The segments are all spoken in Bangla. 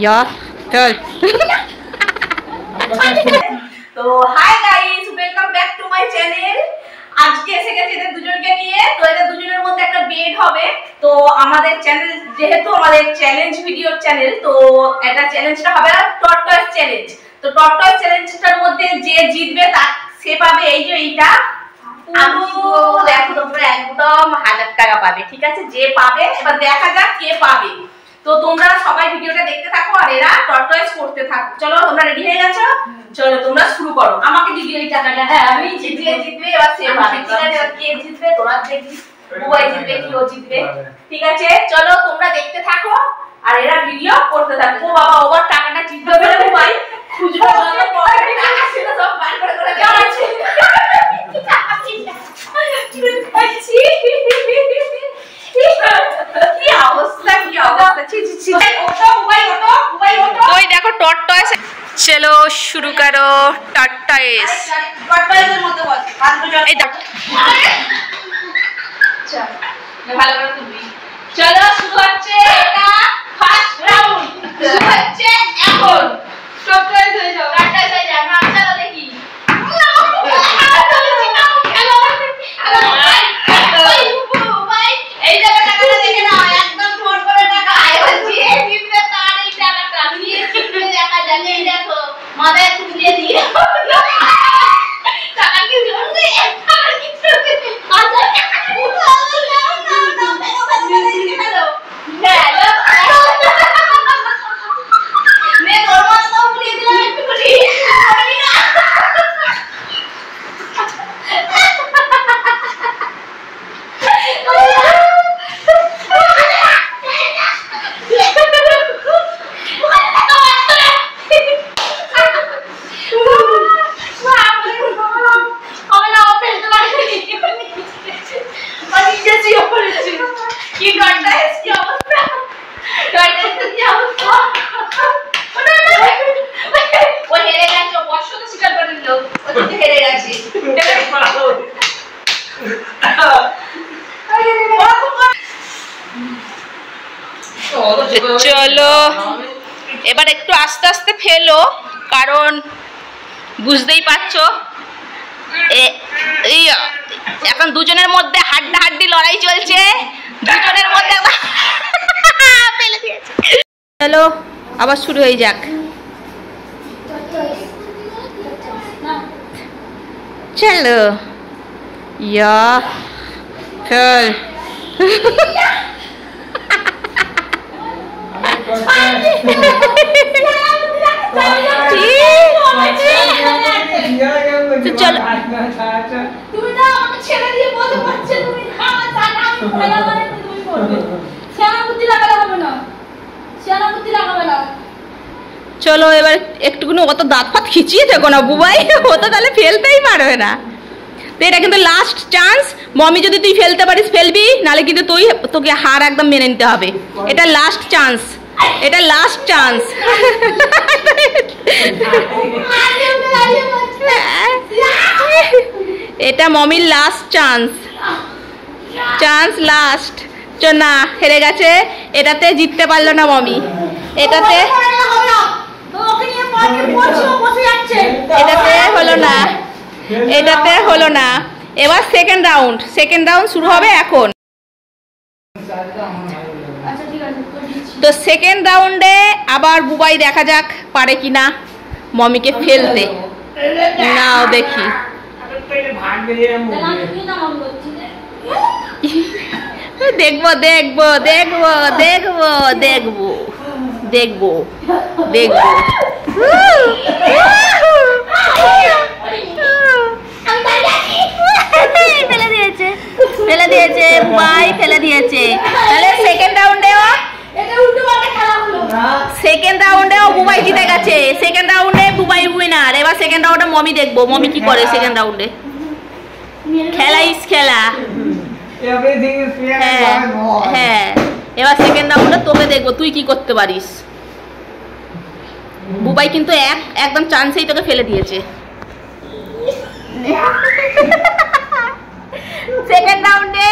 यार चल তো hi guys, welcome back to my channel. আজকে এসে গেছি এদের দুজনকে নিয়ে। তো এদের দুজনের মধ্যে একটা বেড হবে। তো আমাদের চ্যানেল, যেহেতু আমাদের চ্যালেঞ্জ ভিডিও চ্যানেল, তো এটা চ্যালেঞ্জটা হবে টর্টয়েস চ্যালেঞ্জ। তো টর্টয়েস চ্যালেঞ্জটার মধ্যে যে জিতবে তার সে পাবে এই যে এইটা। দেখো তোমরা একদম 1000 টাকা পাবে, ঠিক আছে? যে পাবে, এবার দেখা যাক কে পাবে। তো তোমরা সবাই ভিডিওটা দেখতে থাকো আর এরা টর্টয়েস করতে থাকো। চলো, তোমরা রেডি হয়ে গেছো? চলো তোমরা শুরু করো। আমাকে দিবি এই টাকাটা। হ্যাঁ, আমি জিতবে এবার সে পাবে, ঠিক আছে? এবার কে জিতবে তোরা দেখবি, বুবাই জিতবে কি ও জিতবে, ঠিক আছে? চলো তোমরা দেখতে থাকো আর এরা ভিডিও করতে থাকো। ও বাবা, ওবার টাকাটা জিতবে বলে বুবাই খুঁজবে বন্ধ পকেটে টাকা ছিল সব বার করে করে দেখাচ্ছে। কি অবস্থা, কি অবস্থা! ছি ছি ছি। ওটো বুবাই, ওটো বুবাই, ওটো। ওই দেখো টর্টয়েস। চলো শুরু করো টর্টয়েস। টর্টয়েসের মধ্যে বল হাত দুটো। এই দেখো, আচ্ছা ভালো করে তুলবি। চলো শুরু হচ্ছে, এটা ফার্স্ট রাউন্ড শুরু হচ্ছে এখন। টর্টয়েস হয়ে যাও, টর্টয়েস হয়ে যাও। না চলো দেখি। এই টাকাটা দেখে নাও, একদম ফোন করে টাকা আয় যে জিতবে তার এই টাকাটা নিয়ে জিতবে। দেখা জানে এই দেখো মাথায় তুলে দিয়ে টাকা কি জন্য একটা কিছু আচ্ছা চলো এবার একটু আস্তে আস্তে ফেলো, কারণ বুঝতেই পারছো এখন দুজনের মধ্যে হাড্ডাহাড্ডি লড়াই চলছে। দুজনের মধ্যে ফেলে দিয়েছে। চলো আবার শুরু হয়ে যাক। চলো ইয়া চল। চলো তুমি না আমাকে ছেড়ে দিয়ে বলতে পারছো, তুমি আমার টাকা আমি ফেলা মানে তুমি করবে। সেনা বুদ্ধি লাগালে হবে না, সেনা বুদ্ধি লাগাবে না। চলো এবার একটুকুনি অত দাঁত ফাত খিচিয়ে দেখো না বুবাই, ও তো তাহলে ফেলতেই পারবে না। তো এটা কিন্তু লাস্ট চান্স। মমি যদি তুই ফেলতে পারিস ফেলবি, নালে কিন্তু তোকে হার একদম মেনে নিতে হবে। এটা লাস্ট চান্স, এটা লাস্ট চান্স। এটা মমির লাস্ট চান্স, চান্স লাস্ট। না, হেরে গেছে। এটাতে জিততে পারলো না মমি, এটাতে এটাতে হলো না, এটাতে হলো না। এবার সেকেন্ড রাউন্ড শুরু হবে এখন। তো সেকেন্ড রাউন্ডে আবার বুবাই দেখা যাক পারে কিনা মমিকে ফেলতে। নাও দেখি। দেখবো দেখবো দেখবো দেখবো দেখবো দেখবো দেখবো। ফেলে দিয়েছে, ফেলে দিয়েছে বুবাই, ফেলে দিয়েছে। তাহলে সেকেন্ড রাউন্ডেও বুবাই জিতে গেছে। সেকেন্ড রাউন্ডে বুবাই উইনার। এবার সেকেন্ড রাউন্ডে মমি দেখবো মমি কি করে সেকেন্ড রাউন্ডে। খেলা ইস খেলা। হ্যাঁ, এবার সেকেন্ড রাউন্ডে তোকে দেখবো তুই কি করতে পারিস। বুবাই কিন্তু একদম চান্সেই তোকে ফেলে দিয়েছে। সেকেন্ড রাউন্ডে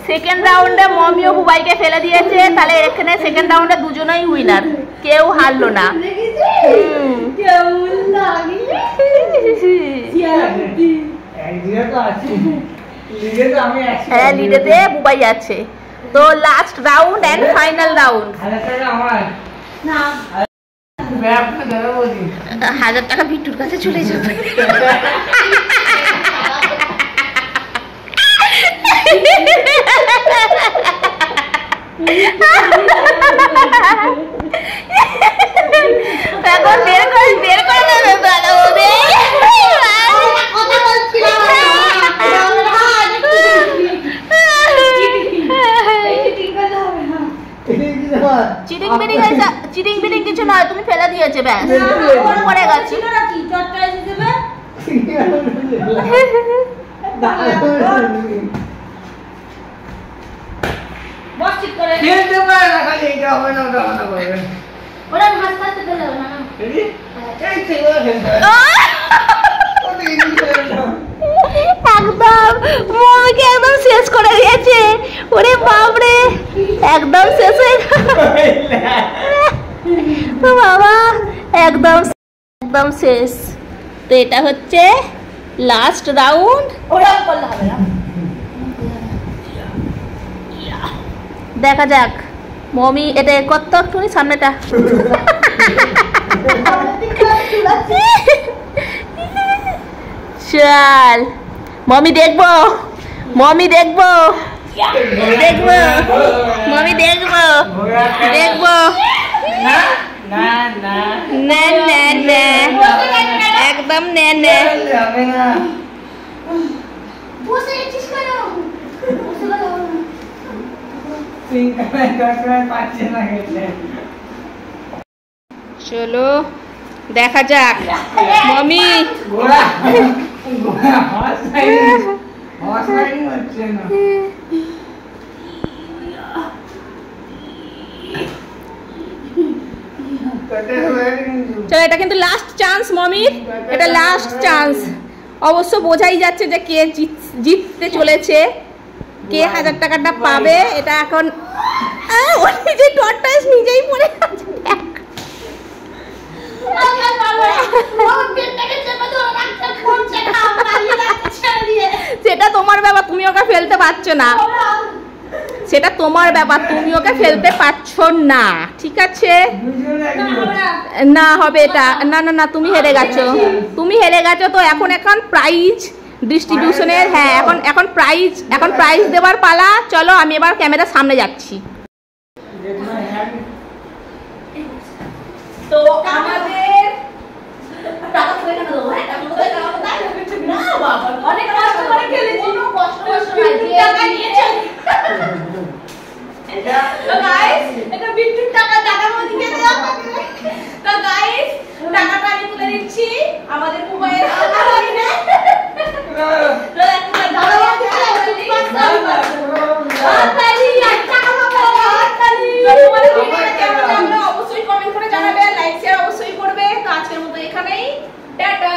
সেকেন্ড রাউন্ডে মমিও বুবাইকে ফেলে দিয়েছে, তাহলে এখানে সেকেন্ড রাউন্ডে দুজনেই উইনার, কেউ হারলো না। হ্যাঁ, লিডেতে বুবাই আছে। তো last round and final round. 1000 টাকা বিট্টুর কাছে চলে যাবে। এখন বের করে দেবে ভালো হবে। চিটিং বিটিং কিছু নয়, তুমি ফেলে দিয়েছে, ব্যাস পড়ে গেছে। একদম মমিকে একদম শেষ করে দিয়েছে। ওরে বাপরে, একদম শেষ হয়ে বাবা, একদম একদম শেষ। তো এটা হচ্ছে লাস্ট রাউন্ড। দেখা যাক মমি এটা কত একটুখানি সামনেটা। চল মমি দেখবো, মমি দেখবো, দেখবো, মমি দেখবো, দেখবো। না না না, একদম না না। চলো দেখা যাক মমি। চলো, এটা কিন্তু লাস্ট চান্স মমির, এটা লাস্ট চান্স। অবশ্য বোঝাই যাচ্ছে যে কে জিততে চলেছে, কে 1000 টাকাটা পাবে। এটা এখন নিজেই টর্টাস নিজেই পড়ে আছে। সেটা তোমার ব্যাপার, তুমি ওকে ফেলতে পারছো না, সেটা তোমার ব্যাপার, তুমি ওকে ফেলতে পারছো না, ঠিক আছে? না হবে এটা, না না না, তুমি হেরে গেছো, তুমি হেরে গেছো। তো এখন প্রাইজ ডিস্ট্রিবিউশনের, হ্যাঁ এখন প্রাইজ দেওয়ার পালা। চলো আমি এবার ক্যামেরার সামনে যাচ্ছি। তো আমাদের অনেক কষ্ট করে খেলেছি, তো গাইস এটা বিট্টুর টাকার মধ্যে দিয়ে দাও। তো গাইস টাকাটা আমি তুলে দিচ্ছি আমাদের মোবাইলের সামনে। তো একটা দাও তালি টাকা পাবো তালি। তোমাদের ভিডিওটা কেমন লাগলো অবশ্যই কমেন্ট করে জানাবে, লাইক শেয়ার অবশ্যই করবে। তো আজকের মতো এখানেই টাটা।